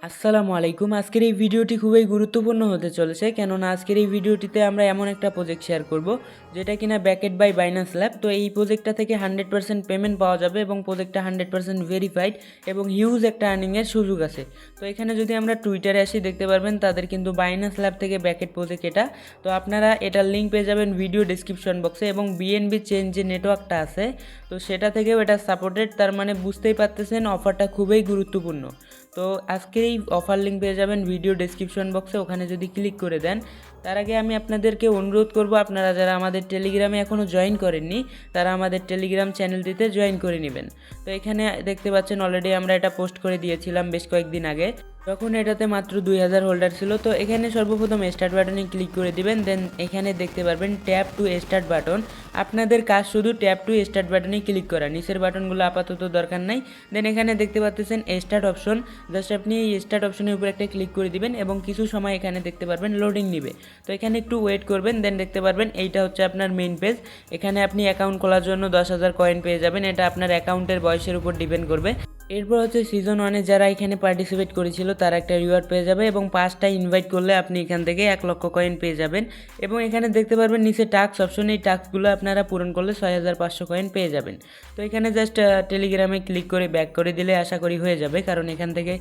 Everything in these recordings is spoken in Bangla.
আসসালামু আলাইকুম। আজকের এই ভিডিওটি খুবই গুরুত্বপূর্ণ হতে চলেছে, কেননা আজকের এই ভিডিওটিতে আমরা এমন একটা প্রজেক্ট শেয়ার করব যেটা কিনা ব্যাকেড বাই বাইন্যান্স ল্যাব। তো এই প্রজেক্টটা থেকে 100% পেমেন্ট পাওয়া যাবে এবং প্রজেক্টটা 100% ভেরিফাইড এবং হিউজ একটা আর্নিংয়ের সুযোগ আছে। তো এখানে যদি আমরা টুইটারে আসি দেখতে পারবেন তাদের কিন্তু বাইন্যান্স ল্যাব থেকে ব্যাকেড প্রজেক্ট এটা। তো আপনারা এটার লিঙ্ক পেয়ে যাবেন ভিডিও ডিসক্রিপশন বক্সে, এবং বিএনবি চেন যে নেটওয়ার্কটা আছে তো সেটা থেকেও এটা সাপোর্টেড। তার মানে বুঝতেই পারতেছেন অফারটা খুবই গুরুত্বপূর্ণ। তো আজকের এই অফার লিঙ্ক পেয়ে যাবেন ভিডিও ডেসক্রিপশন বক্সে, ওখানে যদি ক্লিক করে দেন। তার আগে আমি আপনাদেরকে অনুরোধ করব, আপনারা যারা আমাদের টেলিগ্রামে এখনও জয়েন করেননি তারা আমাদের টেলিগ্রাম চ্যানেলটিতে জয়েন করে নেবেন। তো এখানে দেখতে পাচ্ছেন অলরেডি আমরা এটা পোস্ট করে দিয়েছিলাম বেশ কয়েকদিন আগে, যখন এটাতে মাত্র 2000 হোল্ডার ছিল। তো এখানে সর্বপ্রথম স্টার্ট বাটনে ক্লিক করে দিবেন, দেন এখানে দেখতে পারবেন ট্যাপ টু স্টার্ট বাটন। আপনাদের কাজ শুধু ট্যাপ টু স্টার্ট বাটনে ক্লিক করা, নিচের বাটনগুলো আপাতত দরকার নাই। দেন এখানে দেখতে পাচ্ছেন স্টার্ট অপশন, জাস্ট আপনি এই স্টার্ট অপশনের উপর একটা ক্লিক করে দিবেন এবং কিছু সময় এখানে দেখতে পারবেন লোডিং নিবে। তো এখানে একটু ওয়েট করবেন, দেন দেখতে পারবেন এইটা হচ্ছে আপনার মেইন পেজ। এখানে আপনি অ্যাকাউন্ট খোলার জন্য 10,000 কয়েন পেয়ে যাবেন, এটা আপনার অ্যাকাউন্টের বয়সের উপর ডিপেন্ড করবে। এরপর হচ্ছে সিজন 1-এ যারা এখানে পার্টিসিপেট করেছিল তারা একটা রিওয়ার্ড পেয়ে যাবে, এবং 5টা ইনভাইট করলে আপনি এখান থেকে 1 লক্ষ কয়েন পেয়ে যাবেন। এবং এখানে দেখতে পারবেন নিচে টাস্ক অপশন, এই টাস্কগুলো আপনারা পূরণ করলে 6500 কয়েন পেয়ে যাবেন। তো এখানে জাস্ট টেলিগ্রামে ক্লিক করে ব্যাক করে দিলে আশা করি হয়ে যাবে, কারণ এখান থেকে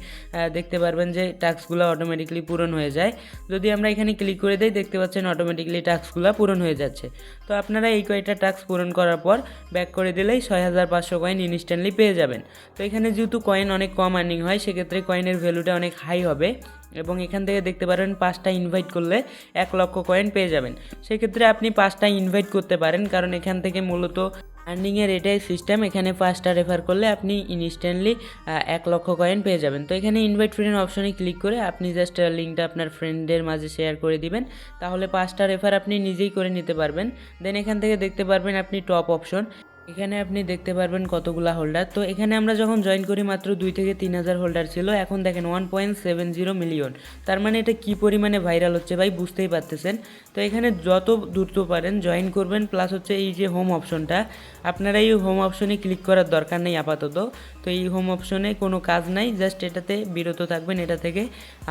দেখতে পারবেন যে টাস্কগুলো অটোমেটিকলি পূরণ হয়ে যায়। যদি আমরা এখানে ক্লিক করে দিই দেখতে পাচ্ছেন অটোমেটিকলি টাস্কগুলো পূরণ হয়ে যাচ্ছে। তো আপনারা এই কয়টা টাস্ক পূরণ করার পর ব্যাক করে দিলেই 6500 কয়েন ইনস্ট্যান্টলি পেয়ে যাবেন। তো এখানে যেহেতু কয়েন অনেক কম আর্নিং হয় সেক্ষেত্রে কয়েনের ভ্যালুটা অনেক হাই হবে, এবং এখান থেকে দেখতে পারেন 5টা ইনভাইট করলে 1 লক্ষ কয়েন পেয়ে যাবেন। সেক্ষেত্রে আপনি 5টা ইনভাইট করতে পারেন, কারণ এখান থেকে মূলত আর্নিংয়ের এটাই সিস্টেম। এখানে 5টা রেফার করলে আপনি ইনস্ট্যান্টলি 1 লক্ষ কয়েন পেয়ে যাবেন। তো এখানে ইনভাইট ফ্রেন্ড অপশনে ক্লিক করে আপনি জাস্ট লিঙ্কটা আপনার ফ্রেন্ডদের মাঝে শেয়ার করে দিবেন, তাহলে 5টা রেফার আপনি নিজেই করে নিতে পারবেন। দেন এখান থেকে দেখতে পারবেন আপনি টপ অপশন, এখানে আপনি দেখতে পারবেন কতগুলা হোল্ডার। তো এখানে আমরা যখন জয়েন করি মাত্র 2 থেকে 3000 হোল্ডার ছিল, এখন দেখেন 1.70 মিলিয়ন। তার মানে এটা কী পরিমাণে ভাইরাল হচ্ছে ভাই বুঝতেই পারতেছেন। তো এখানে যত দ্রুত পারেন জয়েন করবেন, প্লাস হচ্ছে এই যে হোম অপশনটা, আপনারা এই হোম অপশনে ক্লিক করার দরকার নেই আপাতত। তো এই হোম অপশনে কোনো কাজ নাই, জাস্ট এটাতে বিরত থাকবেন এটা থেকে।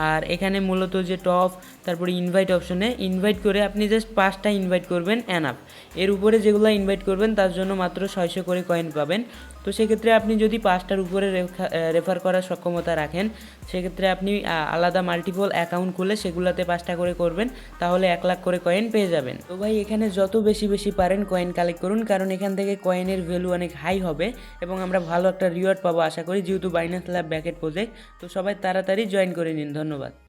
আর এখানে মূলত যে টপ, তারপরে ইনভাইট অপশনে ইনভাইট করে আপনি জাস্ট 5টা ইনভাইট করবেন এনাফ। এর উপরে যেগুলো ইনভাইট করবেন তার জন্য মাত্র 600 করে কয়েন পাবেন। তো সেক্ষেত্রে আপনি যদি 5টার উপরে রেফার করার সক্ষমতা রাখেন, সেক্ষেত্রে আপনি আলাদা মাল্টিপল অ্যাকাউন্ট খুলে সেগুলোতে 5টা করে করবেন, তাহলে 1 লাখ করে কয়েন পেয়ে যাবেন। তো ভাই এখানে যত বেশি পারেন কয়েন কালেক্ট করুন, কারণ এখান থেকে কয়েনের ভ্যালু অনেক হাই হবে এবং আমরা ভালো একটা রিওয়ার্ড পাবো আশা করি, যেহেতু বাইন্যান্স ল্যাব ব্যাকেট প্রজেক্ট। তো সবাই তাড়াতাড়ি জয়েন করে নিন। ধন্যবাদ।